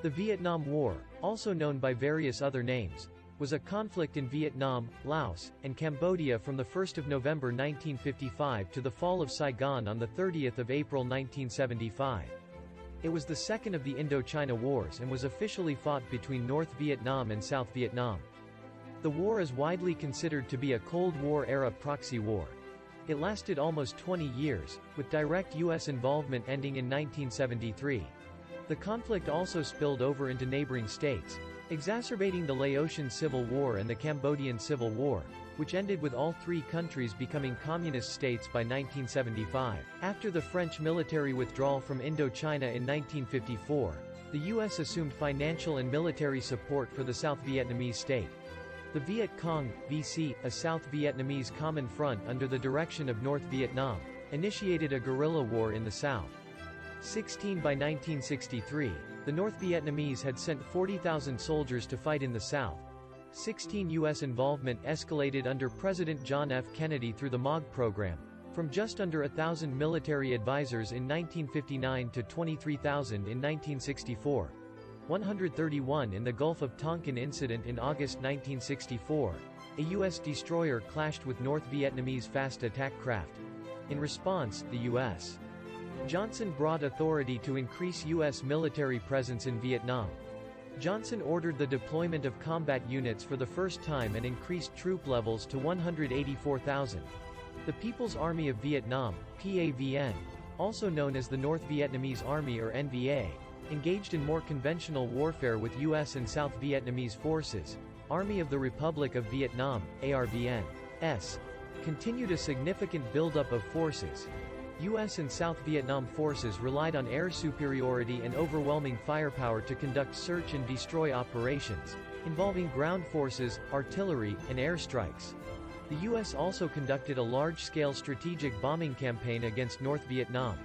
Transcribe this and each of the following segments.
The Vietnam War, also known by various other names, was a conflict in Vietnam, Laos, and Cambodia from 1 November 1955 to the fall of Saigon on 30 April 1975. It was the second of the Indochina Wars and was officially fought between North Vietnam and South Vietnam. The war is widely considered to be a Cold War-era proxy war. It lasted almost 20 years, with direct U.S. involvement ending in 1973. The conflict also spilled over into neighboring states, exacerbating the Laotian Civil War and the Cambodian Civil War, which ended with all three countries becoming communist states by 1975. After the French military withdrawal from Indochina in 1954, the U.S. assumed financial and military support for the South Vietnamese state. The Viet Cong, VC, a South Vietnamese common front under the direction of North Vietnam, initiated a guerrilla war in the south. By 1963, the North Vietnamese had sent 40,000 soldiers to fight in the south. U.S. involvement escalated under President John F. Kennedy through the MOG program, from just under 1,000 military advisors in 1959 to 23,000 in 1964. 131 in the Gulf of Tonkin incident in August 1964, a U.S. destroyer clashed with North Vietnamese fast attack craft. In response, the U.S. Johnson brought authority to increase U.S. military presence in Vietnam. Johnson ordered the deployment of combat units for the first time and increased troop levels to 184,000. The People's Army of Vietnam, PAVN, also known as the North Vietnamese Army or NVA, engaged in more conventional warfare with U.S. and South Vietnamese forces. Army of the Republic of Vietnam, ARVN-S, continued a significant buildup of forces. U.S. and South Vietnam forces relied on air superiority and overwhelming firepower to conduct search and destroy operations, involving ground forces, artillery, and airstrikes. The U.S. also conducted a large-scale strategic bombing campaign against North Vietnam.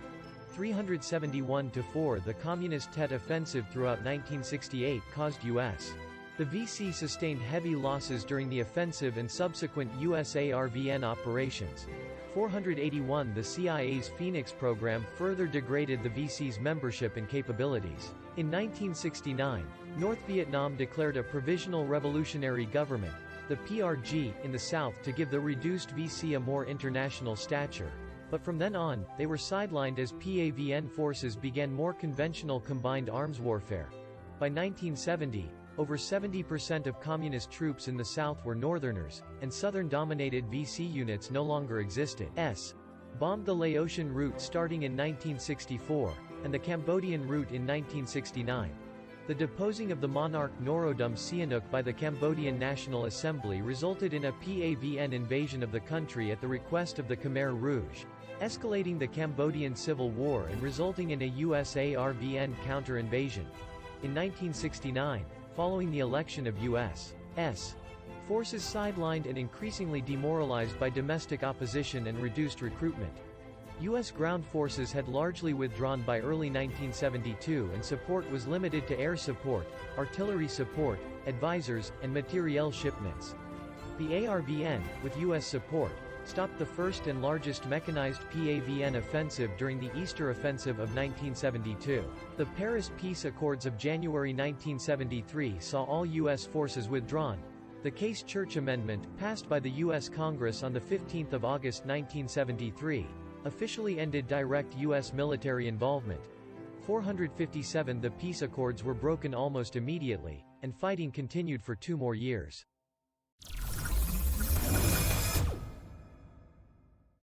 371-4 The Communist Tet Offensive throughout 1968 caused U.S. The VC sustained heavy losses during the offensive and subsequent U.S. ARVN operations. 481 The CIA's Phoenix program further degraded the VC's membership and capabilities. In 1969, North Vietnam declared a Provisional Revolutionary Government, the PRG, in the south to give the reduced VC a more international stature. But from then on, they were sidelined as PAVN forces began more conventional combined arms warfare. By 1970, over 70% of communist troops in the south were northerners, and southern-dominated VC units no longer existed. Bombed the Laotian route starting in 1964, and the Cambodian route in 1969. The deposing of the monarch Norodom Sihanouk by the Cambodian National Assembly resulted in a PAVN invasion of the country at the request of the Khmer Rouge, escalating the Cambodian Civil War and resulting in a US ARVN counter-invasion. In 1969, following the election of U.S. forces sidelined and increasingly demoralized by domestic opposition and reduced recruitment. U.S. ground forces had largely withdrawn by early 1972 and support was limited to air support, artillery support, advisors, and materiel shipments. The ARVN, with U.S. support, stopped the first and largest mechanized PAVN offensive during the Easter Offensive of 1972. The Paris Peace Accords of January 1973 saw all U.S. forces withdrawn. The Case-Church Amendment, passed by the U.S. Congress on 15 August 1973, officially ended direct U.S. military involvement. 457 The peace accords were broken almost immediately, and fighting continued for 2 more years.